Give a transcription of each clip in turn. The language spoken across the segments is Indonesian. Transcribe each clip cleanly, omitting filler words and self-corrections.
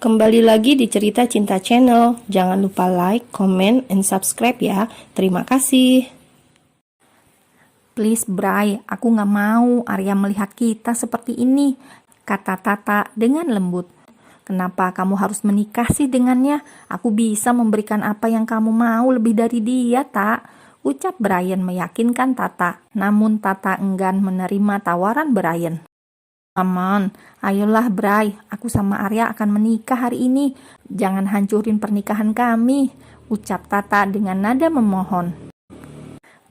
Kembali lagi di Cerita Cinta Channel. Jangan lupa like, comment, and subscribe ya. Terima kasih. Please Bray, aku gak mau Arya melihat kita seperti ini, kata Tata dengan lembut. Kenapa kamu harus menikah sih dengannya? Aku bisa memberikan apa yang kamu mau lebih dari dia, tak? Ucap Brian meyakinkan Tata, namun Tata enggan menerima tawaran Brian. Aman, ayolah Bray, aku sama Arya akan menikah hari ini. Jangan hancurin pernikahan kami, ucap Tata dengan nada memohon.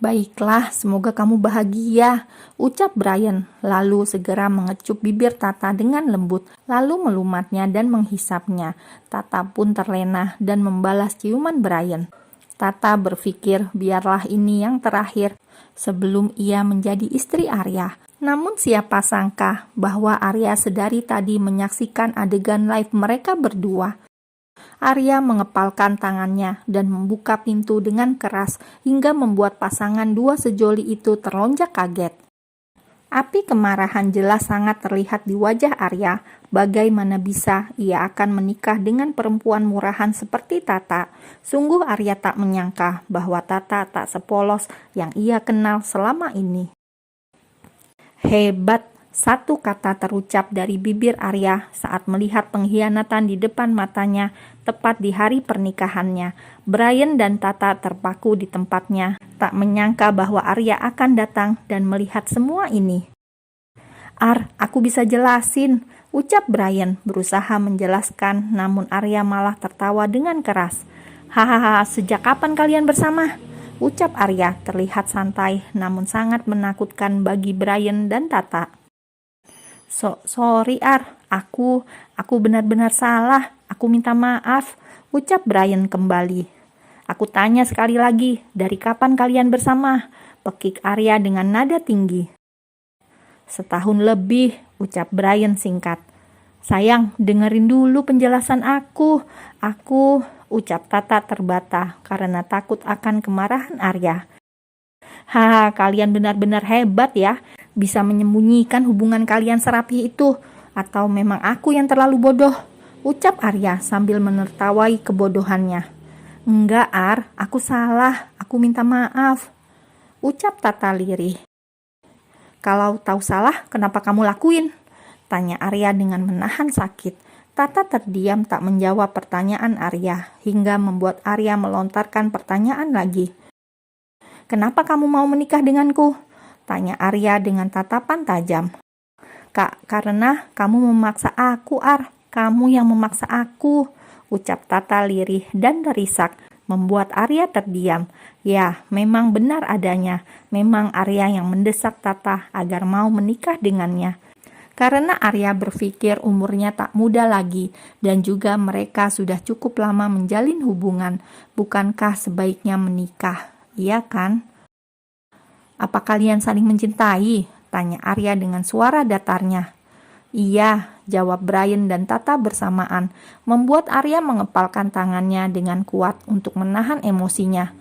Baiklah, semoga kamu bahagia, ucap Brian, lalu segera mengecup bibir Tata dengan lembut, lalu melumatnya dan menghisapnya. Tata pun terlena dan membalas ciuman Brian. Tata berpikir biarlah ini yang terakhir sebelum ia menjadi istri Arya. Namun siapa sangka bahwa Arya sedari tadi menyaksikan adegan live mereka berdua. Arya mengepalkan tangannya dan membuka pintu dengan keras hingga membuat pasangan dua sejoli itu terlonjak kaget. Api kemarahan jelas sangat terlihat di wajah Arya. Bagaimana bisa ia akan menikah dengan perempuan murahan seperti Tata? Sungguh Arya tak menyangka bahwa Tata tak sepolos yang ia kenal selama ini. Hebat, satu kata terucap dari bibir Arya saat melihat pengkhianatan di depan matanya tepat di hari pernikahannya. Brian dan Tata terpaku di tempatnya, tak menyangka bahwa Arya akan datang dan melihat semua ini. Aku bisa jelasin, ucap Brian berusaha menjelaskan, namun Arya malah tertawa dengan keras. Hahaha, sejak kapan kalian bersama? Ucap Arya terlihat santai namun sangat menakutkan bagi Brian dan Tata. Sorry aku benar-benar salah, aku minta maaf, ucap Brian kembali. Aku tanya sekali lagi, dari kapan kalian bersama? Pekik Arya dengan nada tinggi. Setahun lebih, ucap Brian singkat. Sayang, dengerin dulu penjelasan aku, ucap Tata terbata karena takut akan kemarahan Arya. Haha, kalian benar-benar hebat ya, bisa menyembunyikan hubungan kalian serapi itu, atau memang aku yang terlalu bodoh, ucap Arya sambil menertawai kebodohannya. Enggak aku salah, aku minta maaf, ucap Tata lirih. Kalau tahu salah, kenapa kamu lakuin? Tanya Arya dengan menahan sakit. Tata terdiam tak menjawab pertanyaan Arya, hingga membuat Arya melontarkan pertanyaan lagi. Kenapa kamu mau menikah denganku? Tanya Arya dengan tatapan tajam. Karena kamu memaksa aku, Kamu yang memaksa aku, ucap Tata lirih dan terisak, membuat Arya terdiam. Ya, memang benar adanya. Memang Arya yang mendesak Tata agar mau menikah dengannya. Karena Arya berpikir umurnya tak muda lagi dan juga mereka sudah cukup lama menjalin hubungan. Bukankah sebaiknya menikah? Iya kan? Apa kalian saling mencintai? Tanya Arya dengan suara datarnya. Iya, jawab Brian dan Tata bersamaan, membuat Arya mengepalkan tangannya dengan kuat untuk menahan emosinya.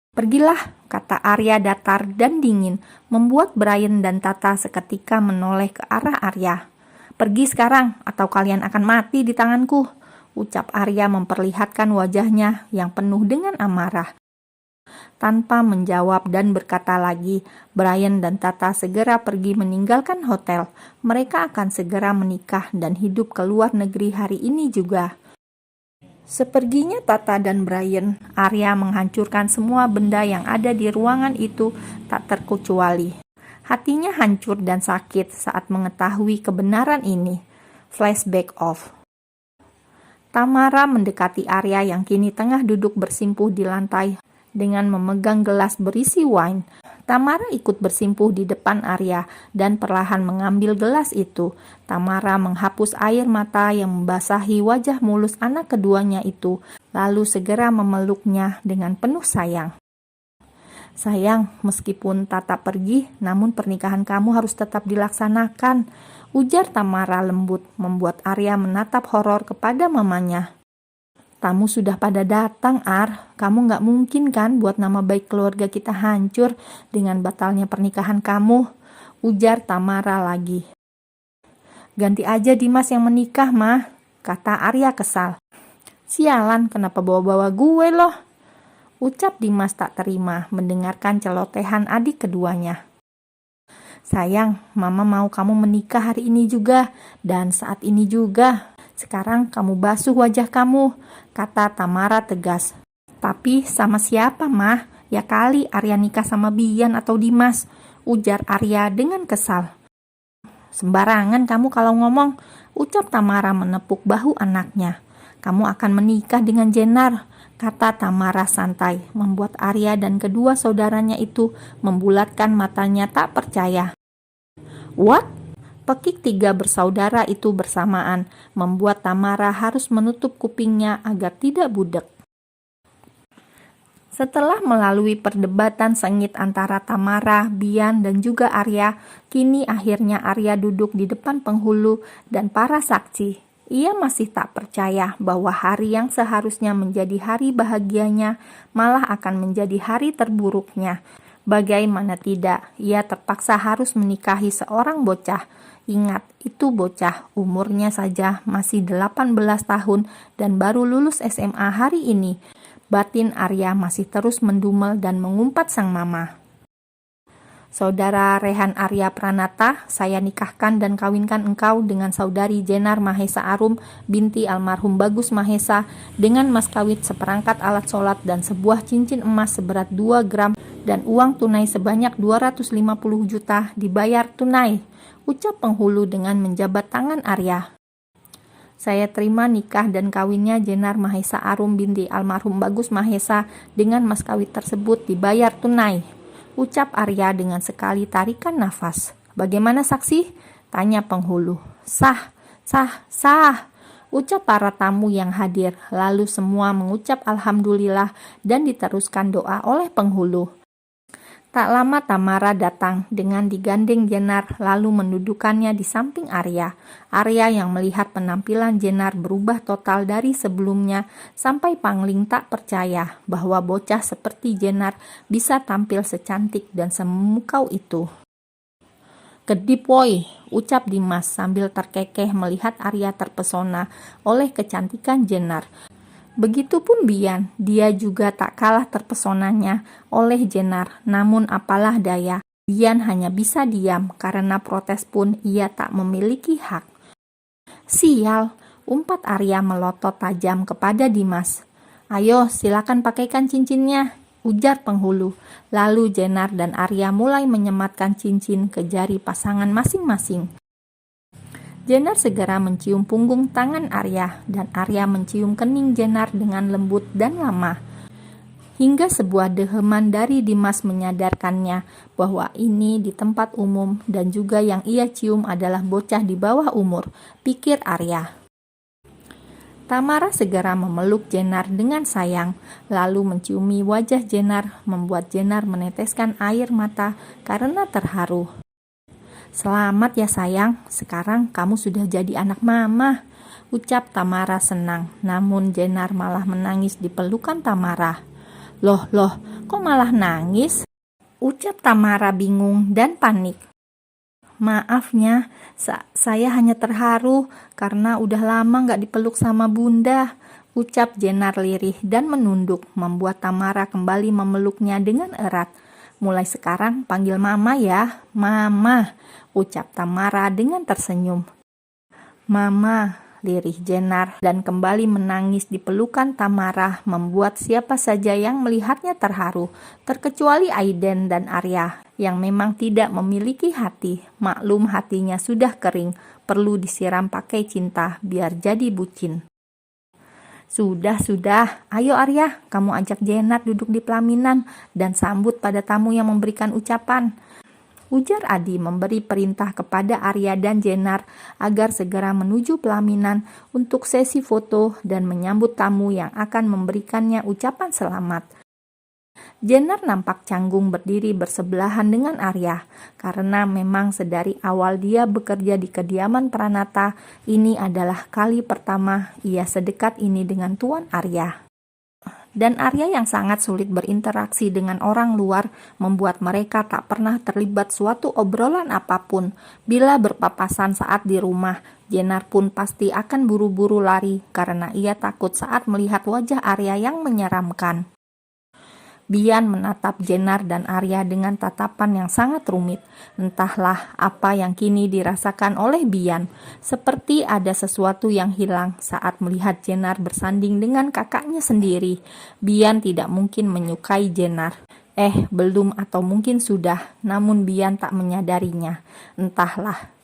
Pergilah, kata Arya datar dan dingin, membuat Brian dan Tata seketika menoleh ke arah Arya. Pergi sekarang, atau kalian akan mati di tanganku, ucap Arya memperlihatkan wajahnya yang penuh dengan amarah. Tanpa menjawab dan berkata lagi, Brian dan Tata segera pergi meninggalkan hotel. Mereka akan segera menikah dan hidup ke luar negeri hari ini juga. Seperginya Tata dan Brian, Arya menghancurkan semua benda yang ada di ruangan itu tak terkecuali. Hatinya hancur dan sakit saat mengetahui kebenaran ini. Flashback off. Tamara mendekati Arya yang kini tengah duduk bersimpuh di lantai dengan memegang gelas berisi wine. Tamara ikut bersimpuh di depan Arya dan perlahan mengambil gelas itu. Tamara menghapus air mata yang membasahi wajah mulus anak keduanya itu, lalu segera memeluknya dengan penuh sayang. Sayang, meskipun Tata pergi, namun pernikahan kamu harus tetap dilaksanakan, ujar Tamara lembut, membuat Arya menatap horor kepada mamanya. Tamu sudah pada datang, Kamu gak mungkin kan buat nama baik keluarga kita hancur dengan batalnya pernikahan kamu, ujar Tamara lagi. Ganti aja Dimas yang menikah, Mah, kata Arya kesal. Sialan, kenapa bawa-bawa gue loh? Ucap Dimas tak terima mendengarkan celotehan adik keduanya. Sayang, Mama mau kamu menikah hari ini juga dan saat ini juga. Sekarang kamu basuh wajah kamu, kata Tamara tegas. Tapi sama siapa, Mah? Ya kali Arya nikah sama Bian atau Dimas, ujar Arya dengan kesal. Sembarangan kamu kalau ngomong, ucap Tamara menepuk bahu anaknya. Kamu akan menikah dengan Jenar, kata Tamara santai, membuat Arya dan kedua saudaranya itu membulatkan matanya tak percaya. What? Pekik tiga bersaudara itu bersamaan, membuat Tamara harus menutup kupingnya agar tidak budek. Setelah melalui perdebatan sengit antara Tamara, Bian, dan juga Arya, kini akhirnya Arya duduk di depan penghulu dan para saksi. Ia masih tak percaya bahwa hari yang seharusnya menjadi hari bahagianya malah akan menjadi hari terburuknya. Bagaimana tidak, ia terpaksa harus menikahi seorang bocah. Ingat, itu bocah, umurnya saja masih 18 tahun dan baru lulus SMA hari ini. Batin Arya masih terus mendumel dan mengumpat sang mama. Saudara Rehan Arya Pranata, saya nikahkan dan kawinkan engkau dengan saudari Jenar Mahesa Arum binti almarhum Bagus Mahesa dengan mas kawin seperangkat alat sholat dan sebuah cincin emas seberat 2 gram dan uang tunai sebanyak 250 juta dibayar tunai, ucap penghulu dengan menjabat tangan Arya. Saya terima nikah dan kawinnya Jenar Mahesa Arum binti almarhum Bagus Mahesa dengan mas kawin tersebut dibayar tunai, ucap Arya dengan sekali tarikan nafas. Bagaimana saksi? Tanya penghulu. Sah, sah, sah, ucap para tamu yang hadir. Lalu semua mengucap alhamdulillah dan diteruskan doa oleh penghulu. Tak lama Tamara datang dengan digandeng Jenar lalu mendudukannya di samping Arya. Arya yang melihat penampilan Jenar berubah total dari sebelumnya sampai pangling tak percaya bahwa bocah seperti Jenar bisa tampil secantik dan semukau itu. Kedip woi, ucap Dimas sambil terkekeh melihat Arya terpesona oleh kecantikan Jenar. Begitupun Bian, dia juga tak kalah terpesonanya oleh Jenar, namun apalah daya, Bian hanya bisa diam karena protes pun ia tak memiliki hak. Sial, umpat Arya melotot tajam kepada Dimas. Ayo silakan pakaikan cincinnya, ujar penghulu. Lalu Jenar dan Arya mulai menyematkan cincin ke jari pasangan masing-masing. Jenar segera mencium punggung tangan Arya dan Arya mencium kening Jenar dengan lembut dan lama. Hingga sebuah deheman dari Dimas menyadarkannya bahwa ini di tempat umum dan juga yang ia cium adalah bocah di bawah umur, pikir Arya. Tamara segera memeluk Jenar dengan sayang, lalu menciumi wajah Jenar, membuat Jenar meneteskan air mata karena terharu. Selamat ya sayang, sekarang kamu sudah jadi anak mama, ucap Tamara senang. Namun Jenar malah menangis di pelukan Tamara. Loh, kok malah nangis? Ucap Tamara bingung dan panik. Maafnya, saya hanya terharu karena udah lama gak dipeluk sama bunda, ucap Jenar lirih dan menunduk, membuat Tamara kembali memeluknya dengan erat. Mulai sekarang panggil mama ya, mama, ucap Tamara dengan tersenyum. Mama, lirih Jenar dan kembali menangis di pelukan Tamara, membuat siapa saja yang melihatnya terharu, terkecuali Aiden dan Arya yang memang tidak memiliki hati. Maklum hatinya sudah kering, perlu disiram pakai cinta biar jadi bucin. Sudah, ayo Arya, kamu ajak Jenar duduk di pelaminan dan sambut pada tamu yang memberikan ucapan, ujar Adi memberi perintah kepada Arya dan Jenar agar segera menuju pelaminan untuk sesi foto dan menyambut tamu yang akan memberikannya ucapan selamat. Jenar nampak canggung berdiri bersebelahan dengan Arya, karena memang sedari awal dia bekerja di kediaman Pranata, ini adalah kali pertama ia sedekat ini dengan Tuan Arya. Dan Arya yang sangat sulit berinteraksi dengan orang luar membuat mereka tak pernah terlibat suatu obrolan apapun. Bila berpapasan saat di rumah, Jenar pun pasti akan buru-buru lari karena ia takut saat melihat wajah Arya yang menyeramkan. Bian menatap Jenar dan Arya dengan tatapan yang sangat rumit. Entahlah apa yang kini dirasakan oleh Bian. Seperti ada sesuatu yang hilang saat melihat Jenar bersanding dengan kakaknya sendiri. Bian tidak mungkin menyukai Jenar. Belum atau mungkin sudah, namun Bian tak menyadarinya. Entahlah.